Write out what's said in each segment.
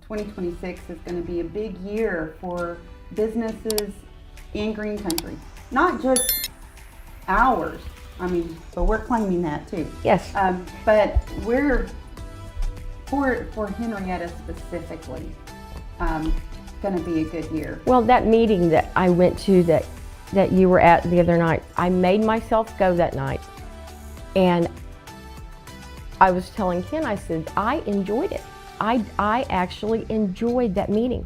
2026 is going to be a big year for businesses in Green Country. Not just ours, but we're claiming that too. Yes. But we're, for Henrietta specifically, going to be a good year. Well, that meeting that I went to that you were at the other night, I made myself go that night. And I was telling Ken, I said, I enjoyed it. I actually enjoyed that meeting.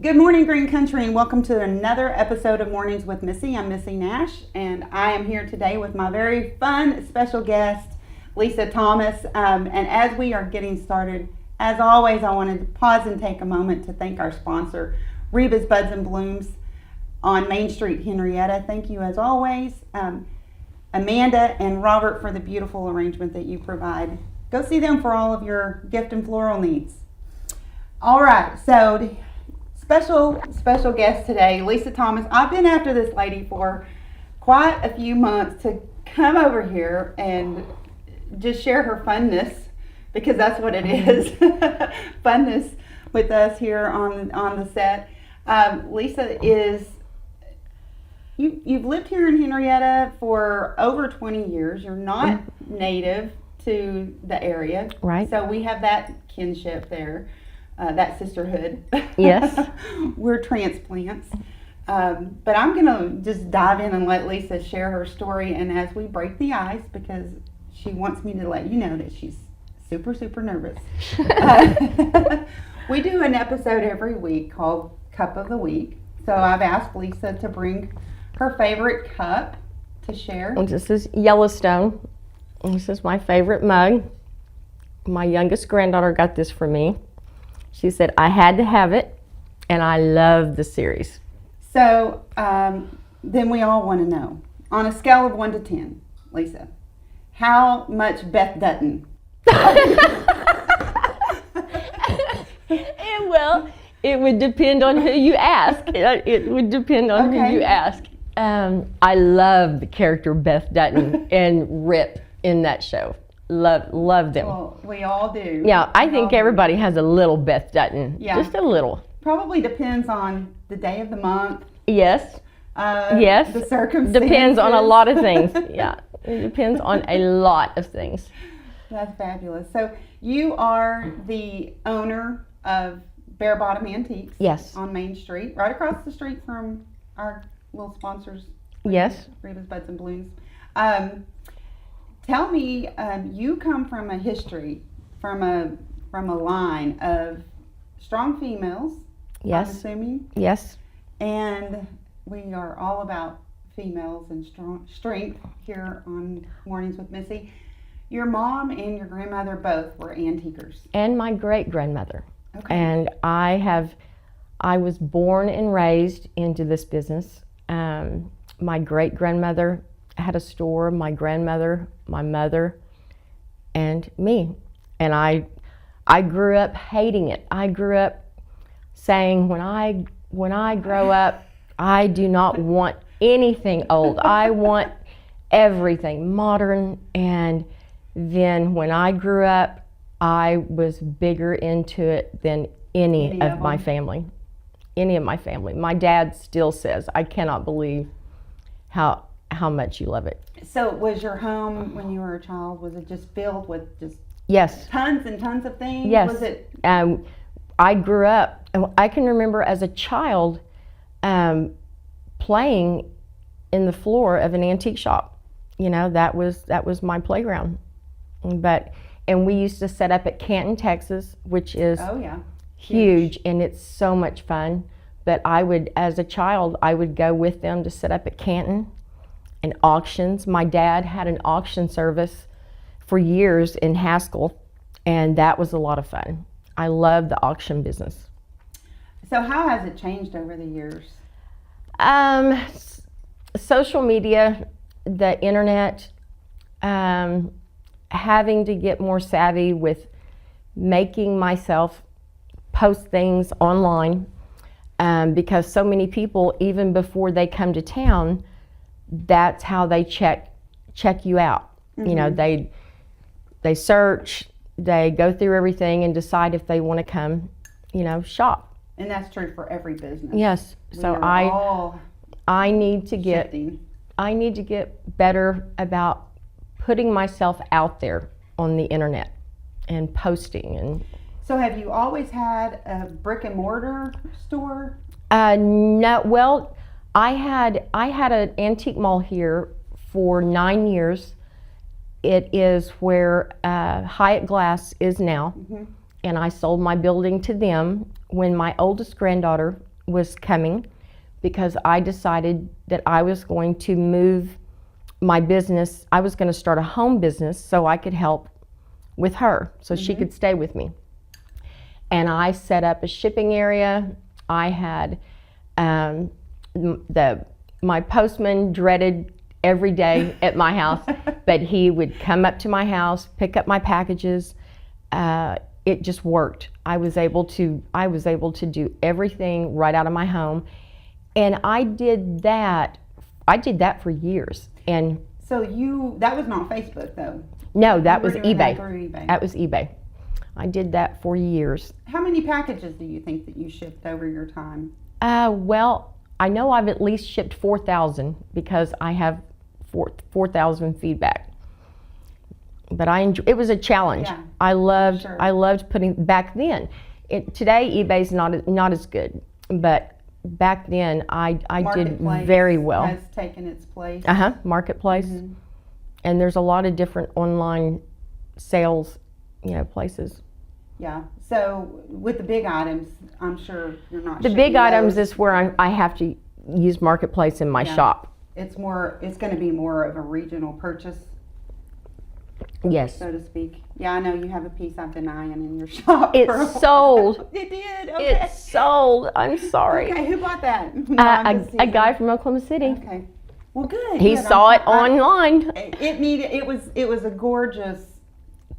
Good morning, Green Country, and welcome to another episode of Mornings with Missy. I'm Missy Nash, and I am here today with my very fun special guest, Lisa Thomas. And as we are getting started, as always, I wanted to pause and take a moment to thank our sponsor, Reba's Buds and Blooms on Main Street, Henrietta. Thank you, as always, Amanda and Robert, for the beautiful arrangement that you provide. Go see them for all of your gift and floral needs. All right, so special guest today, Lisa Thomas. I've been after this lady for quite a few months to come over here and just share her funness, because that's what it is, funness with us here on the set. Lisa is, you've lived here in Henrietta for over 20 years. You're not native to the area. Right. So we have that kinship there, that sisterhood. Yes. We're transplants. But I'm going to just dive in and let Lisa share her story. And as we break the ice, because she wants me to let you know that she's super, super nervous. We do an episode every week called Cup of the Week. So I've asked Lisa to bring her favorite cup to share. This is Yellowstone. This is my favorite mug. My youngest granddaughter got this for me. She said I had to have it, and I love the series. So then we all want to know, on a scale of 1 to 10, Lisa, how much Beth Dutton? Well, it would depend on who you ask. It would depend on who you ask. I love the character Beth Dutton and Rip in that show. Love them. Well, we all do. Yeah, I think everybody has a little Beth Dutton. Yeah. Just a little. Probably depends on the day of the month. Yes. Yes. The circumstances. Depends on a lot of things. Yeah. It depends on a lot of things. That's fabulous. So you are the owner of Bare Bottom Antiques. Yes. On Main Street, right across the street from our little sponsors. Yes. Reba's Buds and Blooms. Tell me, you come from a history, from a line of strong females. Yes. I'm assuming. Yes. And we are all about females and strength here on Mornings with Missy. Your mom and your grandmother both were antiquers. And my great grandmother. Okay. And I was born and raised into this business. My great grandmother had a store, my grandmother, my mother, and me. And I grew up hating it. I grew up saying, when I grow up, I do not want anything old. I want everything modern. And then when I grew up, I was bigger into it than any of my family. Any of my family. My dad still says, I cannot believe how much you love it. So was your home, when you were a child, was it just filled with just yes, tons and tons of things? Yes. Was it? I grew up, and I can remember as a child playing in the floor of an antique shop. You know, that was my playground. And we used to set up at Canton, Texas, which is huge, and it's so much fun. But as a child, I would go with them to set up at Canton and auctions. My dad had an auction service for years in Haskell, and that was a lot of fun. I love the auction business. So how has it changed over the years? Social media, the internet, having to get more savvy with making myself post things online, because so many people, even before they come to town, that's how they check you out. Mm-hmm. You know, they search, they go through everything and decide if they want to come. shop. And that's true for every business. Yes. We So are all I need to get shifting. I need to get better about putting myself out there on the internet and posting. And So have you always had a brick and mortar store? no, well, I had an antique mall here for 9 years. It is where Hyatt Glass is now, and I sold my building to them when my oldest granddaughter was coming, because I decided that I was going to move my business. I was going to start a home business so I could help with her, so she could stay with me. And I set up a shipping area. I had my postman dreaded every day at my house, but he would come up to my house, pick up my packages. It just worked. I was able to do everything right out of my home, and I did that for years. And So that was not Facebook though? no, that was You were doing that eBay. through eBay. That was eBay. I did that for years. How many packages do you think that you shipped over your time? Well, I know I've at least shipped 4,000 because I have 4,000 feedback. But it was a challenge. Yeah, I loved sure. putting back then. Today eBay's not as good, but back then I did Marketplace very well. has taken its place. Marketplace, and there's a lot of different online sales, places. Yeah. So with the big items, I'm sure you're not. The shipping big items those. is where I have to use Marketplace in my Yeah. shop. It's going to be more of a regional purchase, Yes. so to speak. Yeah, I know you have a piece I've been eyeing in your shop. It's for a while. sold. It did. Okay. It's sold. I'm sorry. Okay, who bought that? No, I'm just A teasing. guy from Oklahoma City. Okay. Well, good. He good. saw it online. It was a gorgeous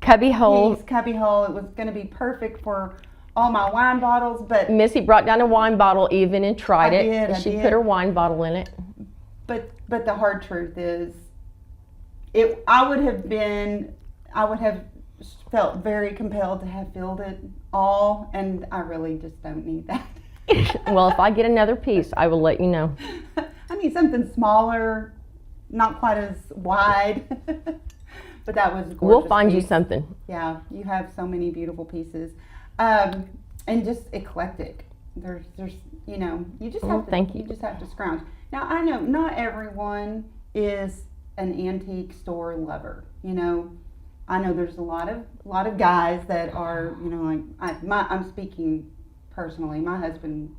Cubby hole. piece, cubby hole. It was going to be perfect for all my wine bottles, but Missy brought down a wine bottle even and tried I it. did, and I she did. put her wine bottle in it. but the hard truth is, I would have felt very compelled to have filled it all, and I really just don't need that. Well, if I get another piece, I will let you know. I need something smaller, not quite as wide. But that was a gorgeous. We'll find you piece. something. Yeah, you have so many beautiful pieces, and just eclectic. There's you just have to. thank you. You just have to scrounge. Now I know not everyone is an antique store lover. I know there's a lot of guys that are like I'm speaking personally. My husband,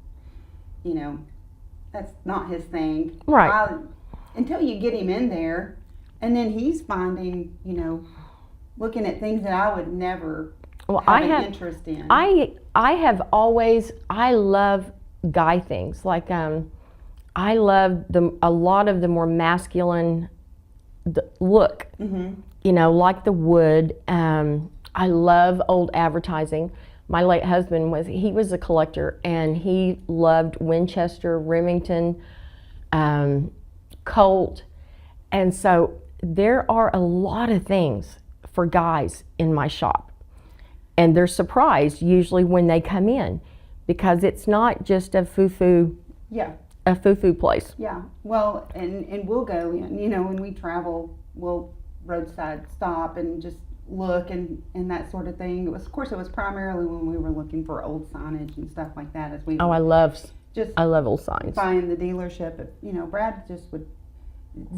that's not his thing. Right. Until you get him in there. And then he's finding, looking at things that I would never have an interest in. I love guy things. Like, I love a lot of the more masculine look, like the wood. I love old advertising. My late husband was a collector, and he loved Winchester, Remington, Colt. And so there are a lot of things for guys in my shop, and they're surprised usually when they come in, because it's not just a foo-foo place. Yeah. Well, and we'll go in, when we travel, we'll roadside stop and just look and that sort of thing. Of course, it was primarily when we were looking for old signage and stuff like that, as we I love just old signs. buying the dealership. Brad just would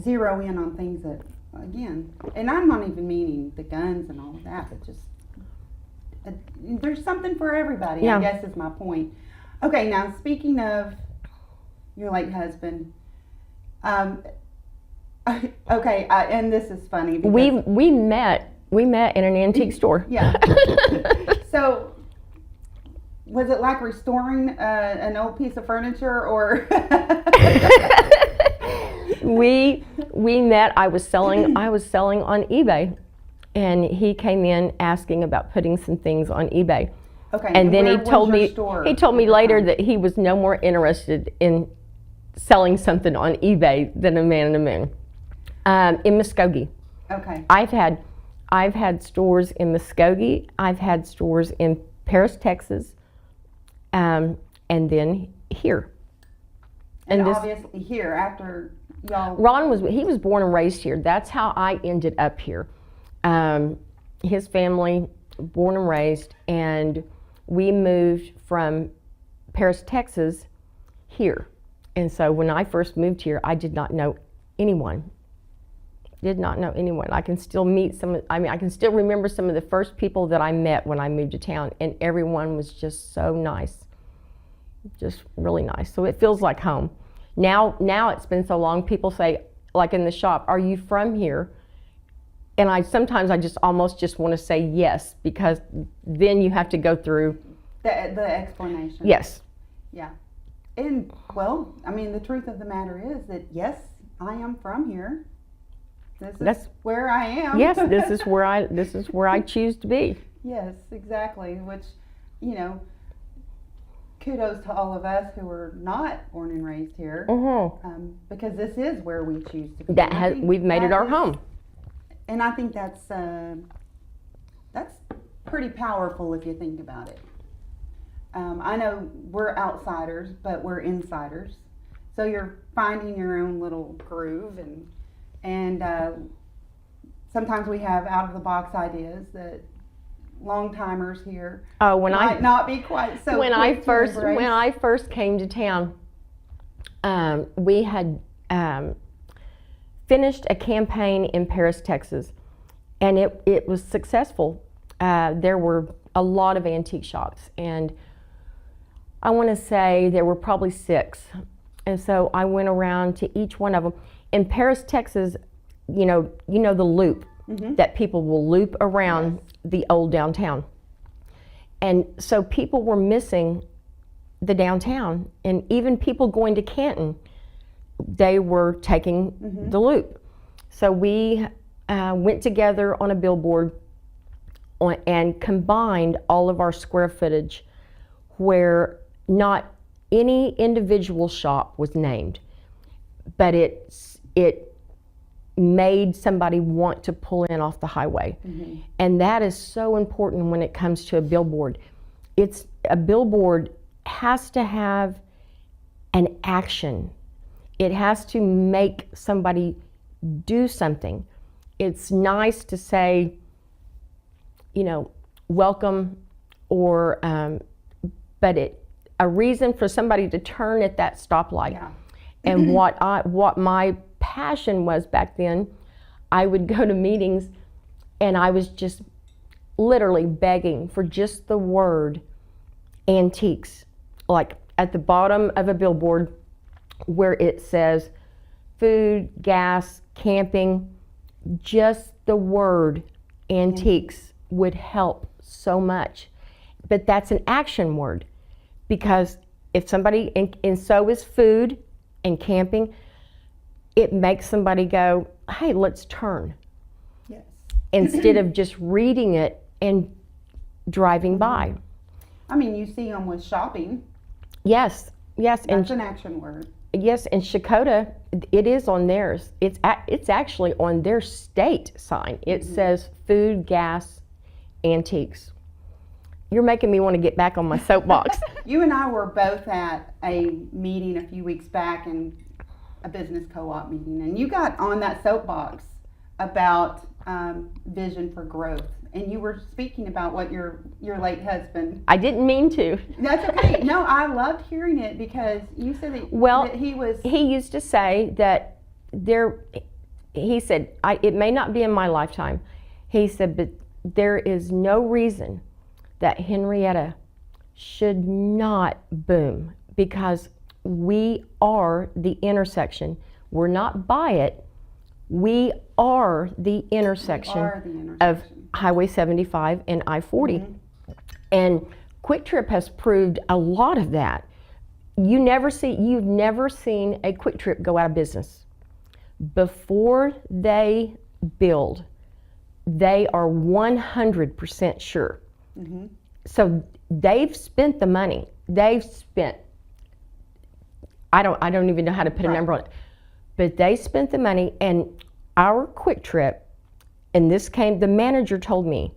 zero in on things that, again, and I'm not even meaning the guns and all of that, but just there's something for everybody. Yeah. I guess is my point. Okay, now speaking of your late husband, and this is funny because We met in an antique store. yeah. So was it like restoring an old piece of furniture, or? We met. I was selling on eBay, and he came in asking about putting some things on eBay. Okay. And then where he was told your me store he told me at the later time? that he was no more interested in selling something on eBay than a man in the moon. In Muskogee. Okay. I've had stores in Muskogee. I've had stores in Paris, Texas. and then here. And obviously here after y'all. Ron was born and raised here. That's how I ended up here. His family, born and raised, and we moved from Paris, Texas, here. And so when I first moved here, I did not know anyone. Did not know anyone. I can still I can still remember some of the first people that I met when I moved to town, and everyone was just so nice. Just really nice. So it feels like home. Now it's been so long, people say, like in the shop, are you from here? And sometimes I just almost just want to say yes, because then you have to go through the explanation. Yes. Yeah. And well, I mean, the truth of the matter is that yes, I am from here. That's where I am. Yes, this is where I choose to be. Yes, exactly. Which, kudos to all of us who are not born and raised here, because this is where we choose to be. We've made it our home. And I think that's pretty powerful if you think about it. I know we're outsiders, but we're insiders. So you're finding your own little groove, and sometimes we have out of the box ideas that long timers here might not be quite so. When I first came to town, we had finished a campaign in Paris, Texas, and it was successful. There were a lot of antique shops, and I want to say there were probably 6. And so I went around to each one of them. In Paris, Texas, you know the loop that people will loop around the old downtown. And so people were missing the downtown, and even people going to Canton, they were taking the loop. So we went together on a billboard and combined all of our square footage where not any individual shop was named, but it made somebody want to pull in off the highway. And that is so important when it comes to a billboard. A billboard has to have an action. It has to make somebody do something. It's nice to say, welcome, or but a reason for somebody to turn at that stoplight. Yeah. And what my passion was back then, I would go to meetings and I was just literally begging for just the word antiques, like at the bottom of a billboard where it says food, gas, camping, just the word antiques would help so much. But that's an action word, because if somebody, and so is food and camping, it makes somebody go, hey, let's turn. Yes. Instead of just reading it and driving by. I mean, you see them with shopping. Yes. That's an action word. Yes, in Shakota, it is on theirs. It's actually on their state sign. It says food, gas, antiques. You're making me want to get back on my soapbox. You and I were both at a meeting a few weeks back, in a business co-op meeting, and you got on that soapbox about vision for growth, and you were speaking about what your late husband. I didn't mean to. That's okay. No, I loved hearing it, because you said that he was. He used to say that he said, it may not be in my lifetime. He said, but there is no reason that Henrietta should not boom, because we are the intersection. We're not by it. We are the intersection of Highway 75 and I-40. And Quick Trip has proved a lot of that. You've never seen a Quick Trip go out of business. Before they build, they are 100% sure. So they've spent the money. They've spent, I don't even know how to put a number on it, but they spent the money. And our Quick Trip, and the manager told me,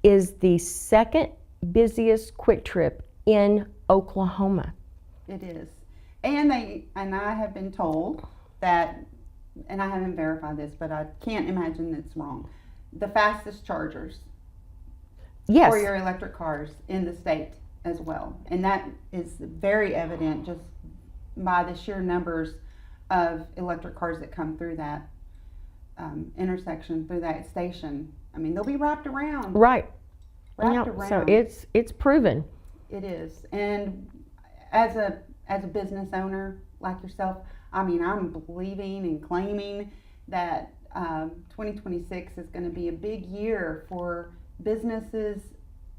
is the second busiest Quick Trip in Oklahoma. It is. And I have been told that, and I haven't verified this, but I can't imagine it's wrong, the fastest chargers Yes. for your electric cars in the state as well. And that is very evident just by the sheer numbers of electric cars that come through that intersection, through that station. I mean, they'll be wrapped around. Right. Wrapped around. So it's proven. It is. And as a business owner like yourself, I mean, I'm believing and claiming that 2026 is going to be a big year for businesses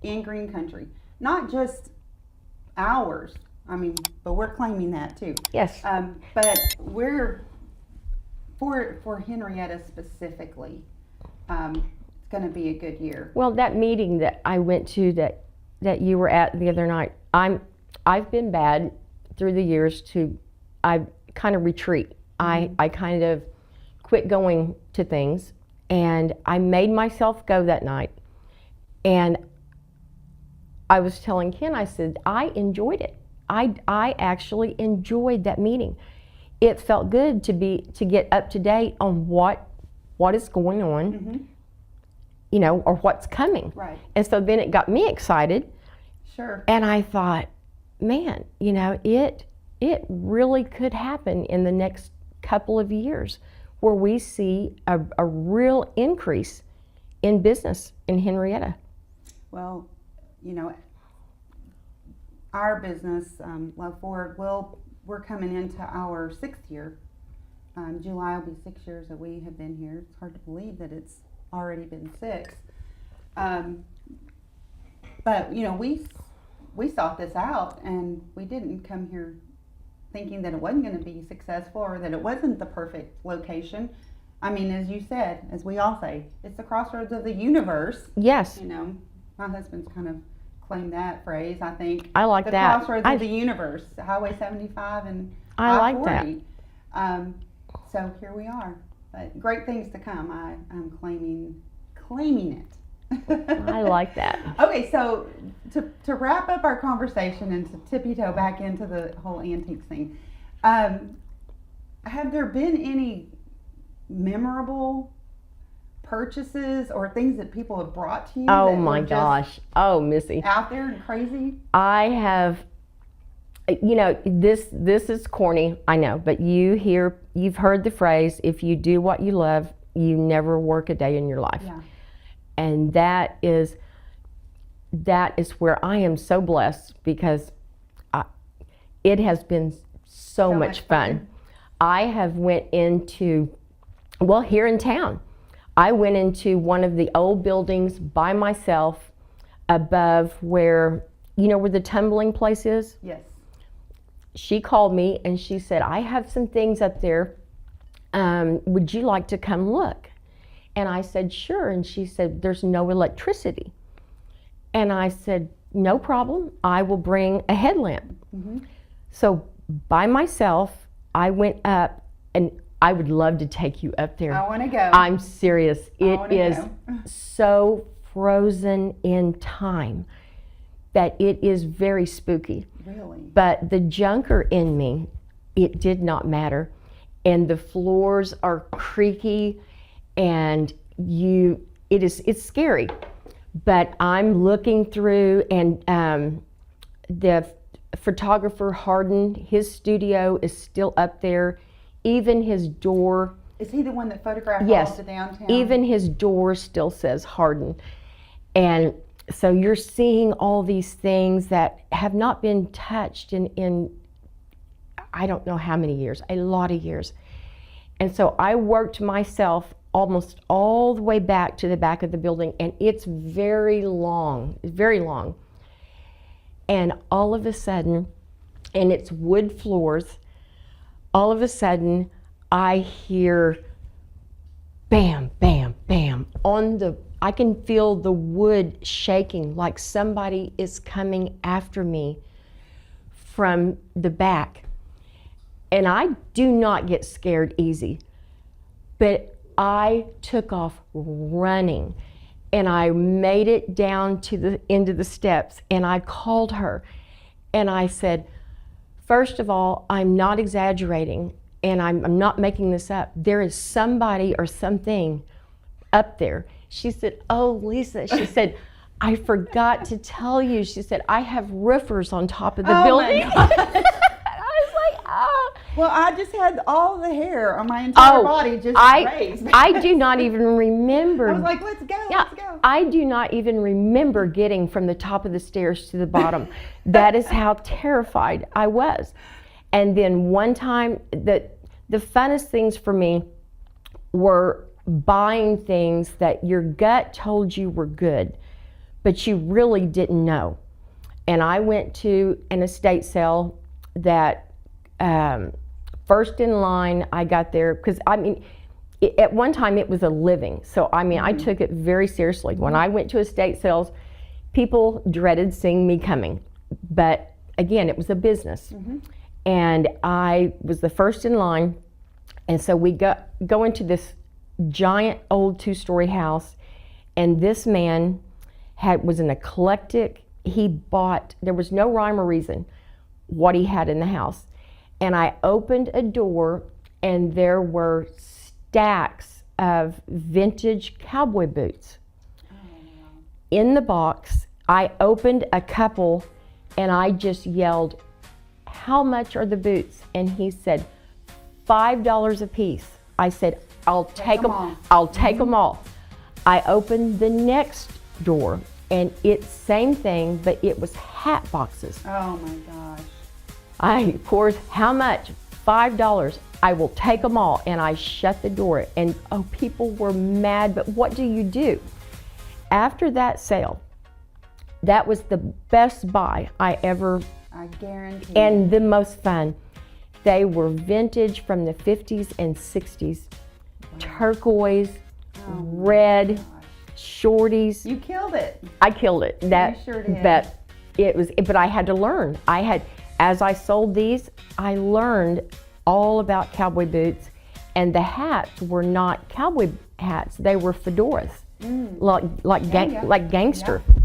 in Green Country. Not just ours, I mean, but we're claiming that too. Yes. But we're, for Henrietta specifically, it's going to be a good year. Well, that meeting that I went to that you were at the other night, I've been bad through the years I kind of retreat. Mm-hmm. I kind of quit going to things, and I made myself go that night. And I was telling Ken, I said, I enjoyed it. I actually enjoyed that meeting. It felt good to get up to date on what is going on, Mm-hmm. you know, or what's coming. Right. And so then it got me excited. Sure. And I thought, man, you know, it really could happen in the next couple of years where we see a real increase in business in Henrietta. Well, you know, our business, Love Forward, we're coming into our 6th year. July will be 6 years that we have been here. It's hard to believe that it's already been 6. But, you know, we sought this out, and we didn't come here thinking that it wasn't going to be successful or that it wasn't the perfect location. I mean, as you said, as we all say, it's the crossroads of the universe. Yes. You know, my husband's kind of claimed that phrase, I think. I like the that. Crossroads of the universe, Highway 75 and I like I-40. So here we are. But great things to come. I'm claiming it. I like that. Okay, so to wrap up our conversation and to tippy-toe back into the whole antiques thing, have there been any memorable purchases or things that people have brought to you? Oh that my were just gosh. Oh, Missy. out there and crazy? I have, you know, this is corny, I know, but you've heard the phrase, if you do what you love, you never work a day in your life. Yeah. And that is where I am so blessed because it has been so much fun. I have went into, well, here in town, I went into one of the old buildings by myself above where, you know, where the tumbling place is? Yes. She called me and she said, I have some things up there. Would you like to come look? And I said, sure. And she said, there's no electricity. And I said, no problem. I will bring a headlamp. Mm-hmm. So by myself, I went up, and I would love to take you up there. I want to go. I'm serious. It is go. so frozen in time that it is very spooky. Really? But the junker in me, it did not matter. And the floors are creaky, and it's scary. But I'm looking through, and the photographer Hardin, his studio is still up there. Even his door. Is he the one that photographed all Yes. of the downtown? Even his door still says Hardin. And so you're seeing all these things that have not been touched in I don't know how many years, a lot of years. And so I worked myself almost all the way back to the back of the building, and it's very long, very long. And all of a sudden, and it's wood floors, all of a sudden I hear bam, bam, bam I can feel the wood shaking like somebody is coming after me from the back. And I do not get scared easy, but I took off running, and I made it down to the end of the steps, and I called her, And I said, first of all, I'm not exaggerating, and I'm not making this up. There is somebody or something up there. She said, oh, Lisa, she said, I forgot to tell you. She said, I have roofers on top of the building. My God. I was like, oh. Well, I just had all the hair on my entire body just raised. I do not even remember. I was like, let's go, let's go. I do not even remember getting from the top of the stairs to the bottom. That is how terrified I was. And then one time, the funnest things for me were buying things that your gut told you were good, but you really didn't know. And I went to an estate sale that first in line, I got there, because I mean, at one time it was a living. So I mean, I took it very seriously. When I went to estate sales, people dreaded seeing me coming. But again, it was a business. And I was the first in line. And so we go into this giant old 2-story house. And this man was an eclectic. He bought, there was no rhyme or reason what he had in the house. And I opened a door, and there were stacks of vintage cowboy boots in the box. I opened a couple, and I just yelled, how much are the boots? And he said, $5 a piece. I said, I'll take them. I'll take them all. I opened the next door, and it's same thing, but it was hat boxes. Oh my gosh. Of course, how much? $5. I will take them all. And I shut the door. And people were mad, but what do you do? After that sale, that was the best buy I guarantee. And the most fun. They were vintage from the 50s and 60s. Turquoise, red, shorties. You killed it. I killed it. You sure did. But I had to learn. As I sold these, I learned all about cowboy boots, and the hats were not cowboy hats; they were fedoras, like gangster. Yeah.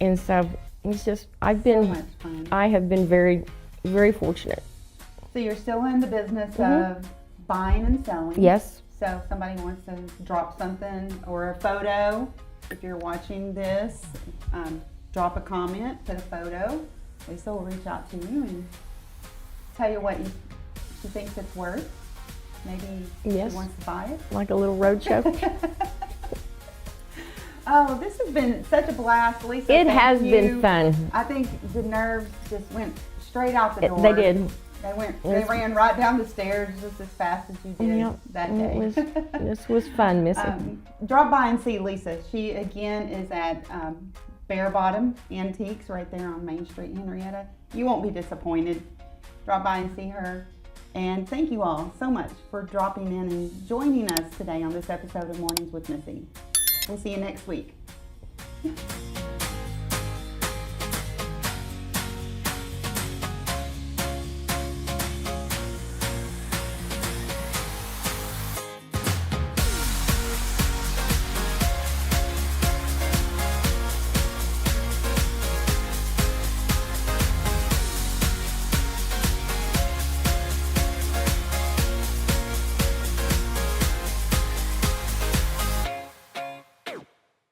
And so it's just I have been very, very fortunate. So you're still in the business of buying and selling. Yes. So if somebody wants to drop something or a photo, if you're watching this, drop a comment, put a photo. Lisa will reach out to you and tell you what she thinks it's worth. Maybe she wants to buy it. Like a little roadshow. Oh, this has been such a blast, Lisa. It has been fun. I think the nerves just went straight out the door. They did. They ran right down the stairs just as fast as you did that day. This was fun, Missy. Drop by and see Lisa. She again is at Bare Bottom Antiques right there on Main Street, Henrietta. You won't be disappointed. Drop by and see her. And thank you all so much for dropping in and joining us today on this episode of Mornings with Missy. We'll see you next week.